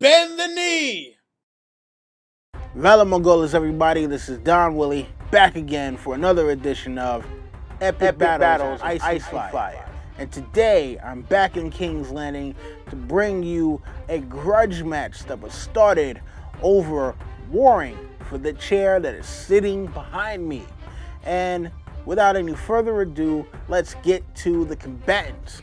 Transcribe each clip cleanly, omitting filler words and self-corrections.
Bend the knee! Valor Mongolas, everybody. This is Don Willie, back again for another edition of Epic Battles Ice and Fire. And today, I'm back in King's Landing to bring you a grudge match that was started over warring for the chair that is sitting behind me. And without any further ado, let's get to the combatants.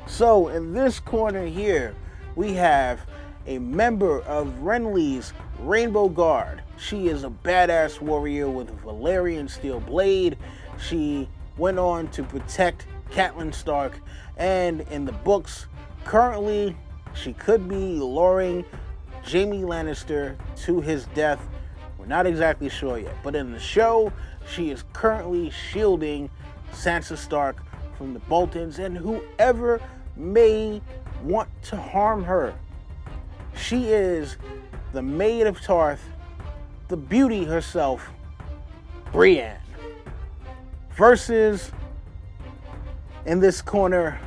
So, in this corner here, we have a member of Renly's Rainbow Guard. She is a badass warrior with a Valyrian steel blade. She went on to protect Catelyn Stark, and in the books, currently, she could be luring Jaime Lannister to his death. We're not exactly sure yet, but in the show, she is currently shielding Sansa Stark from the Boltons and whoever may want to harm her. She is the Maid of Tarth, the beauty herself, Brienne. Versus, in this corner,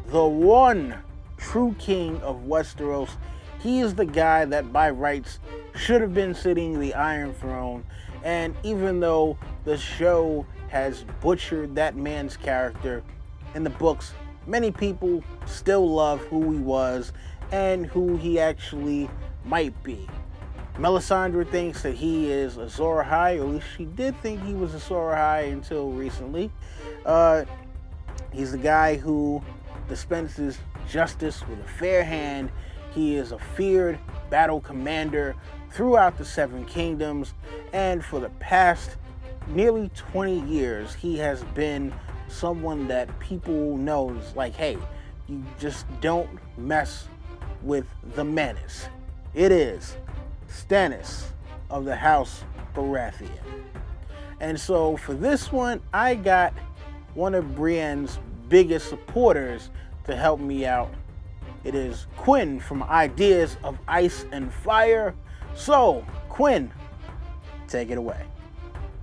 the one true king of Westeros. He is the guy that by rights should have been sitting the Iron Throne. And even though the show has butchered that man's character in the books, many people still love who he was and who he actually might be. Melisandre thinks that he is Azor Ahai, or at least she did think he was Azor Ahai until recently. He's the guy who dispenses justice with a fair hand. He is a feared battle commander throughout the Seven Kingdoms, and for the past nearly 20 years, he has been someone that people know is like, hey, you just don't mess with the menace. It is Stannis of the House Baratheon. And so for this one, I got one of Brienne's biggest supporters to help me out. It is Quinn from Ideas of Ice and Fire. So, Quinn, take it away.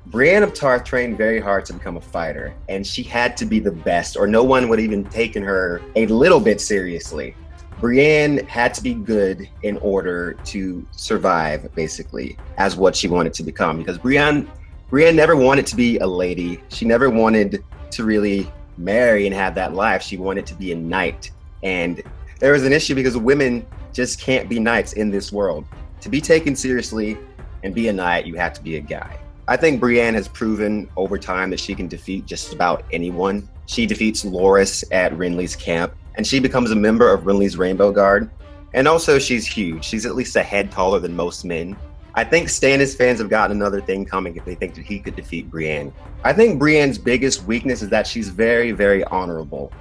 Brienne of Tarth trained very hard to become a fighter, and she had to be the best, or no one would even taken her a little bit seriously. Brienne had to be good in order to survive, basically, as what she wanted to become. Because Brienne never wanted to be a lady. She never wanted to really marry and have that life. She wanted to be a knight. And there was an issue because women just can't be knights in this world. To be taken seriously and be a knight, you have to be a guy. I think Brienne has proven over time that she can defeat just about anyone. She defeats Loras at Renly's camp, and she becomes a member of Renly's Rainbow Guard. And also, she's huge. She's at least a head taller than most men. I think Stannis fans have got another thing coming if they think that he could defeat Brienne. I think Brienne's biggest weakness is that she's very, very honorable.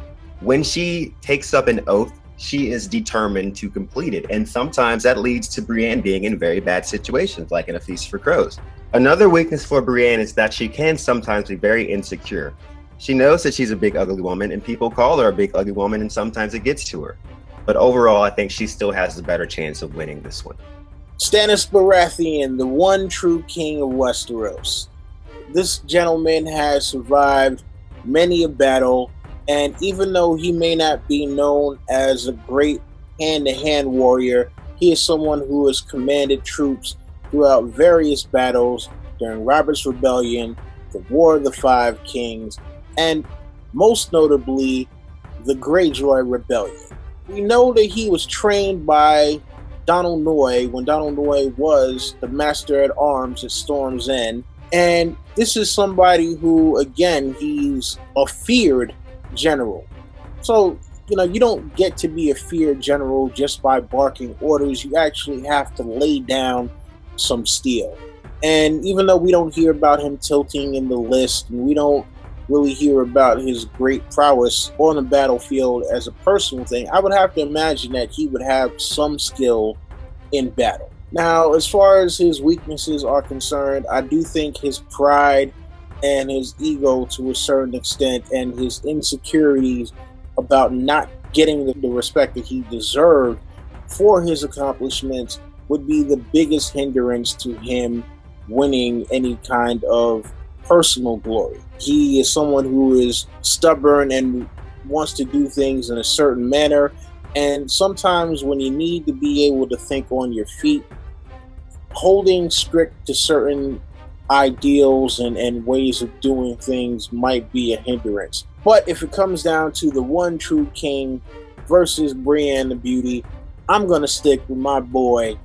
When she takes up an oath, she is determined to complete it. And sometimes that leads to Brienne being in very bad situations, like in A Feast for Crows. Another weakness for Brienne is that she can sometimes be very insecure. She knows that she's a big ugly woman and people call her a big ugly woman, and sometimes it gets to her. But overall, I think she still has the better chance of winning this one. Stannis Baratheon, the one true king of Westeros. This gentleman has survived many a battle, and even though he may not be known as a great hand-to-hand warrior, he is someone who has commanded troops throughout various battles during Robert's Rebellion, the War of the Five Kings, and most notably, the Greyjoy Rebellion. We know that he was trained by Donald Noy when Donald Noy was the Master at Arms at Storm's End, and this is somebody who, again, he's a feared general. So, you don't get to be a feared general just by barking orders. You actually have to lay down some steel. And even though we don't hear about him tilting in the list, and we don't really hear about his great prowess on the battlefield as a personal thing, I would have to imagine that he would have some skill in battle. Now, as far as his weaknesses are concerned, I do think his pride and his ego to a certain extent, and his insecurities about not getting the respect that he deserved for his accomplishments would be the biggest hindrance to him winning any kind of personal glory. He is someone who is stubborn and wants to do things in a certain manner, And sometimes when you need to be able to think on your feet, holding strict to certain ideals and ways of doing things might be a hindrance. But if it comes down to the one true king versus Brienne the Beauty, I'm going to stick with my boy,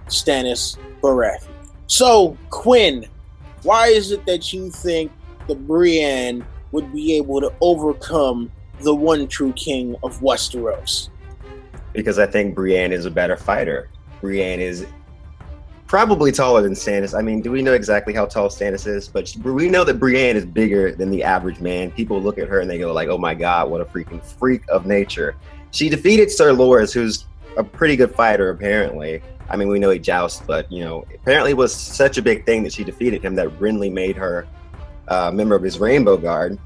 Stannis Baratheon. So, Quinn, why is it that you think that Brienne would be able to overcome the one true king of Westeros? Because I think Brienne is a better fighter. Brienne is probably taller than Stannis. I mean, do we know exactly how tall Stannis is? But we know that Brienne is bigger than the average man. People look at her and they go like, oh my God, what a freaking freak of nature. She defeated Sir Loras, who's a pretty good fighter, apparently. I mean, we know he jousts, but, you know, apparently it was such a big thing that she defeated him that Renly made her a member of his Rainbow Guard.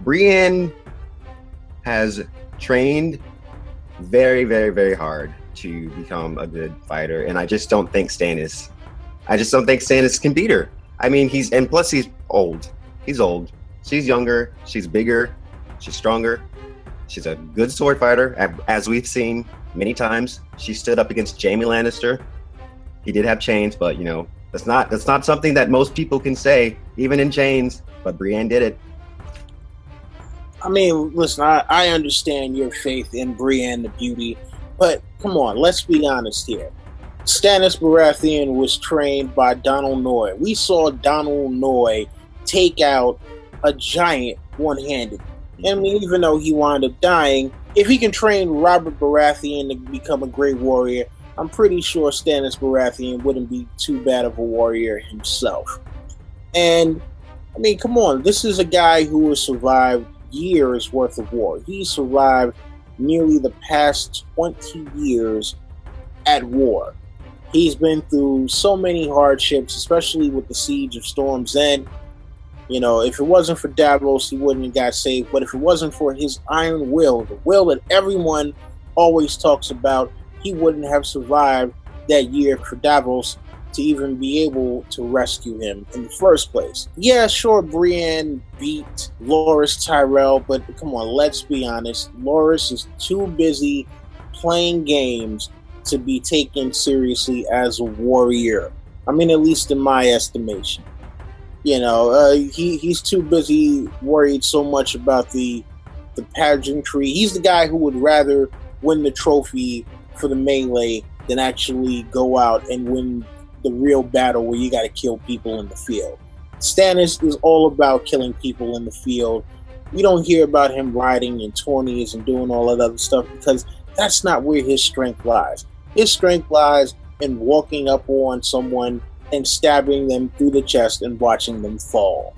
Brienne has trained very, very, very hard to become a good fighter, and I just don't think Stannis can beat her. I mean, plus he's old. He's old. She's younger. She's bigger. She's stronger. She's a good sword fighter, as we've seen many times. She stood up against Jaime Lannister. He did have chains, but you know, that's not something that most people can say, even in chains. But Brienne did it. I mean, listen, I understand your faith in Brienne the Beauty, but come on, let's be honest here. Stannis Baratheon was trained by Donald Noy. We saw Donald Noy take out a giant one-handed. I mean, even though he wound up dying, if he can train Robert Baratheon to become a great warrior, I'm pretty sure Stannis Baratheon wouldn't be too bad of a warrior himself. And, I mean, come on, this is a guy who has survived years worth of war. He survived nearly the past 20 years at war. He's been through so many hardships, especially with the siege of Storm's End. You know, if it wasn't for Davos, he wouldn't have got saved. But if it wasn't for his iron will, the will that everyone always talks about, he wouldn't have survived that year for Davos to even be able to rescue him in the first place. Yeah, sure, Brienne beat Loras Tyrell, but come on, let's be honest. Loras is too busy playing games to be taken seriously as a warrior. I mean, at least in my estimation. You know, he's too busy worried so much about the pageantry. He's the guy who would rather win the trophy for the melee than actually go out and win the real battle where you got to kill people in the field. Stannis is all about killing people in the field. We don't hear about him riding in tourneys and doing all that other stuff because that's not where his strength lies. His strength lies in walking up on someone and stabbing them through the chest and watching them fall.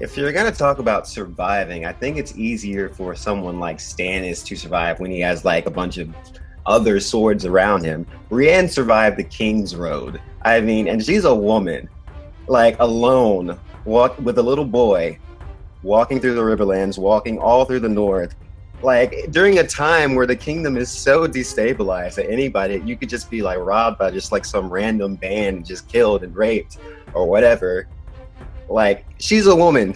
If you're going to talk about surviving, I think it's easier for someone like Stannis to survive when he has like a bunch of other swords around him. Brienne survived the King's Road. I mean, and she's a woman, like alone, with a little boy, walking through the Riverlands, walking all through the North. Like during a time where the kingdom is so destabilized that anybody, you could just be like robbed by just like some random band, just killed and raped or whatever. Like she's a woman.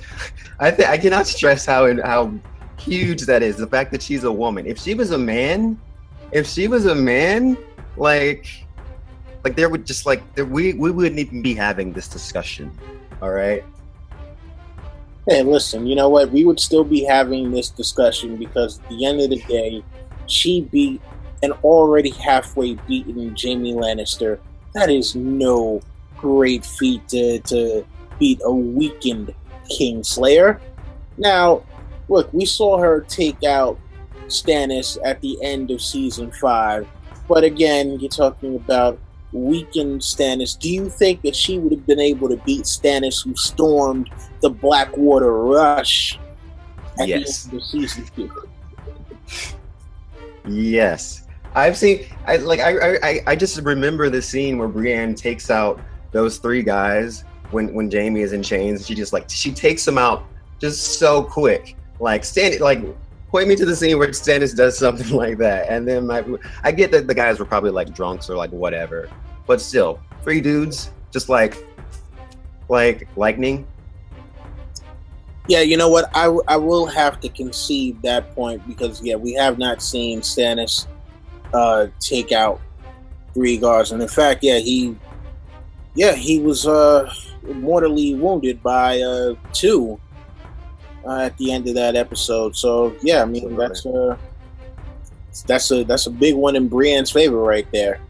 I cannot stress how huge that is. The fact that she's a woman. If she was a man, like there would just like we wouldn't even be having this discussion. All right. Hey, listen, you know what? We would still be having this discussion because at the end of the day, she beat an already halfway beaten Jaime Lannister. That is no great feat to beat a weakened Kingslayer. Now, look, we saw her take out Stannis at the end of season 5. But again, you're talking about weakened Stannis. Do you think that she would have been able to beat Stannis, who stormed the Blackwater Rush at the end of season 2? Yes. I just remember the scene where Brienne takes out those 3 guys when Jaime is in chains. She takes them out just so quick. Point me to the scene where Stannis does something like that, and then I get that the guys were probably like drunks or like whatever, but still, 3 dudes just like lightning. Yeah, you know what? I will have to concede that point because yeah, we have not seen Stannis take out three guards, and in fact, he was mortally wounded by two at the end of that episode. So yeah, I mean that's a big one in Brienne's favor right there.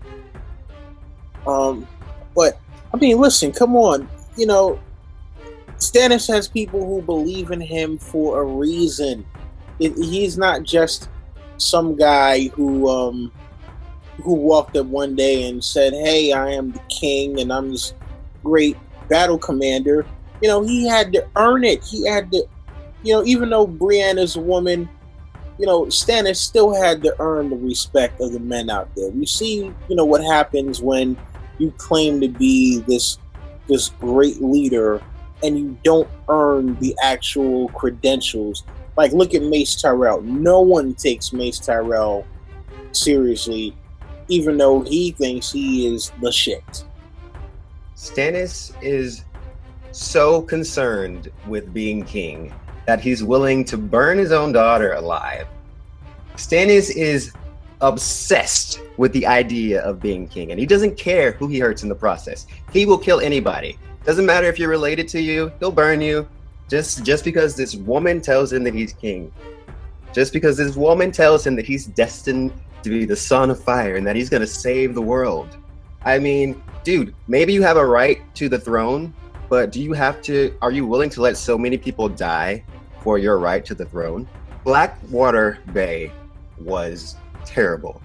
But I mean, listen, come on, you know, Stannis has people who believe in him for a reason. He's not just some guy who walked up one day and said, "Hey, I am the king and I'm this great battle commander." You know, he had to earn it. He had to, you know, even though Brienne is a woman, you know, Stannis still had to earn the respect of the men out there. We see, you know, what happens when you claim to be this great leader and you don't earn the actual credentials. Like, look at Mace Tyrell. No one takes Mace Tyrell seriously, even though he thinks he is the shit. Stannis is so concerned with being king that he's willing to burn his own daughter alive. Stannis is obsessed with the idea of being king, and he doesn't care who he hurts in the process. He will kill anybody. Doesn't matter if you're related to you, he'll burn you just because this woman tells him that he's king. Just because this woman tells him that he's destined to be the son of fire and that he's going to save the world. I mean, dude, maybe you have a right to the throne, but are you willing to let so many people die for your right to the throne? Blackwater Bay was terrible.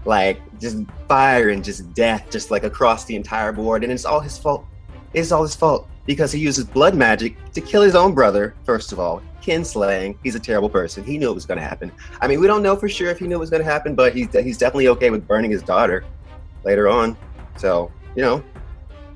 Like, just fire and just death, just like across the entire board. And it's all his fault. It's all his fault because he uses blood magic to kill his own brother, first of all. Kinslaying. He's a terrible person. He knew it was going to happen. I mean, we don't know for sure if he knew it was going to happen, but he's definitely okay with burning his daughter later on. So, you know,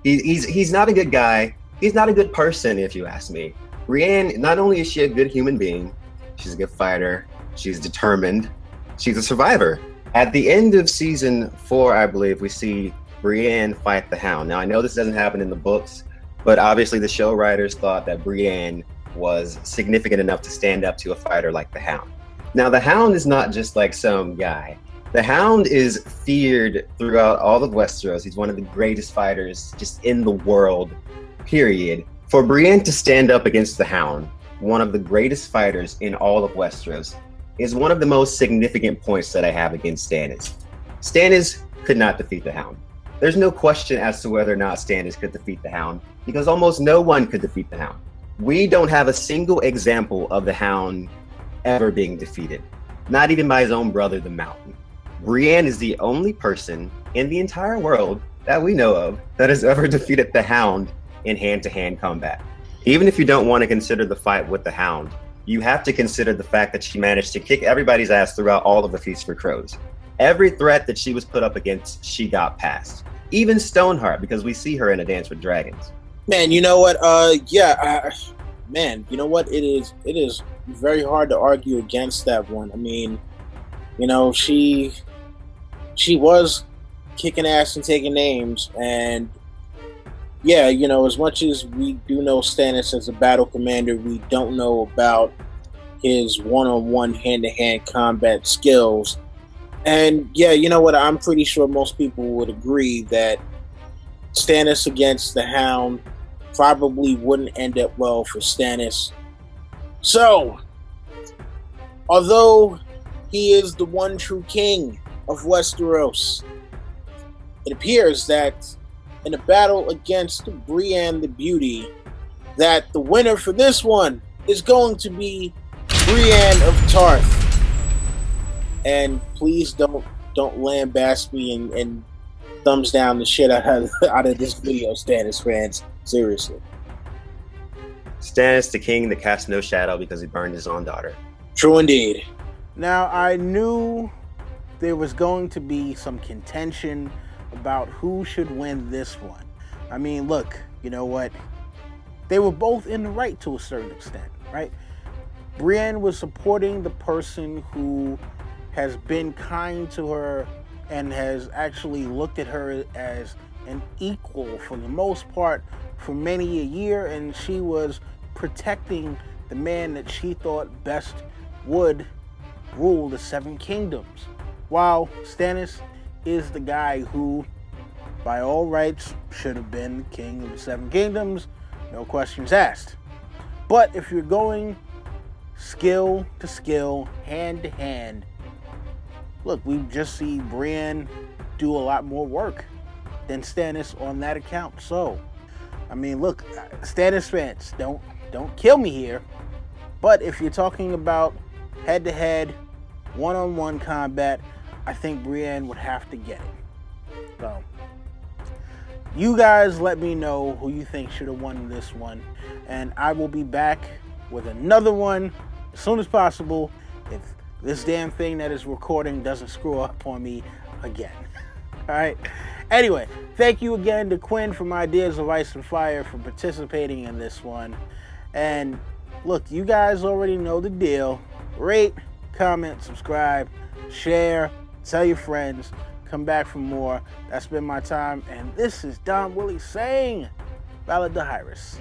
he's not a good guy. He's not a good person, if you ask me. Brienne, not only is she a good human being, she's a good fighter. She's determined. She's a survivor. At the end of season 4, I believe, we see Brienne fight the Hound. Now, I know this doesn't happen in the books, but obviously the show writers thought that Brienne was significant enough to stand up to a fighter like the Hound. Now, the Hound is not just like some guy. The Hound is feared throughout all of Westeros. He's one of the greatest fighters just in the world, period. For Brienne to stand up against the Hound, one of the greatest fighters in all of Westeros, is one of the most significant points that I have against Stannis. Stannis could not defeat the Hound. There's no question as to whether or not Stannis could defeat the Hound, because almost no one could defeat the Hound. We don't have a single example of the Hound ever being defeated, not even by his own brother, the Mountain. Brienne is the only person in the entire world that we know of that has ever defeated the Hound in hand-to-hand combat. Even if you don't want to consider the fight with the Hound, you have to consider the fact that she managed to kick everybody's ass throughout all of the Feast for Crows. Every threat that she was put up against, she got past. Even Stoneheart, because we see her in A Dance with Dragons. Man, you know what? Man, you know what? It is very hard to argue against that one. I mean, you know, she was kicking ass and taking names, and yeah, you know, as much as we do know Stannis as a battle commander, we don't know about his one-on-one, hand-to-hand combat skills. And yeah, you know what? I'm pretty sure most people would agree that Stannis against the Hound probably wouldn't end up well for Stannis. So, although he is the one true king of Westeros, it appears that in a battle against Brienne the Beauty, that the winner for this one is going to be Brienne of Tarth. And please don't lambast me and thumbs down the shit out of this video, Stannis fans. Seriously. Stannis, the king that casts no shadow because he burned his own daughter. True indeed. Now, I knew there was going to be some contention about who should win this one. I mean, look, you know what? They were both in the right to a certain extent, right? Brienne was supporting the person who has been kind to her and has actually looked at her as an equal for the most part for many a year, and she was protecting the man that she thought best would rule the Seven Kingdoms. While Stannis is the guy who, by all rights, should have been the king of the Seven Kingdoms, no questions asked. But if you're going skill to skill, hand to hand, look, we just see Brienne do a lot more work than Stannis on that account. So, I mean, look, Stannis fans, don't kill me here. But if you're talking about head-to-head, one-on-one combat, I think Brienne would have to get it. So, you guys let me know who you think should have won this one. And I will be back with another one as soon as possible if this damn thing that is recording doesn't screw up on me again. All right. Anyway, thank you again to Quinn from Ideas of Ice and Fire for participating in this one. And look, you guys already know the deal. Rate, comment, subscribe, share, tell your friends. Come back for more. That's been my time. And this is Don Willie saying, Valid the Iris.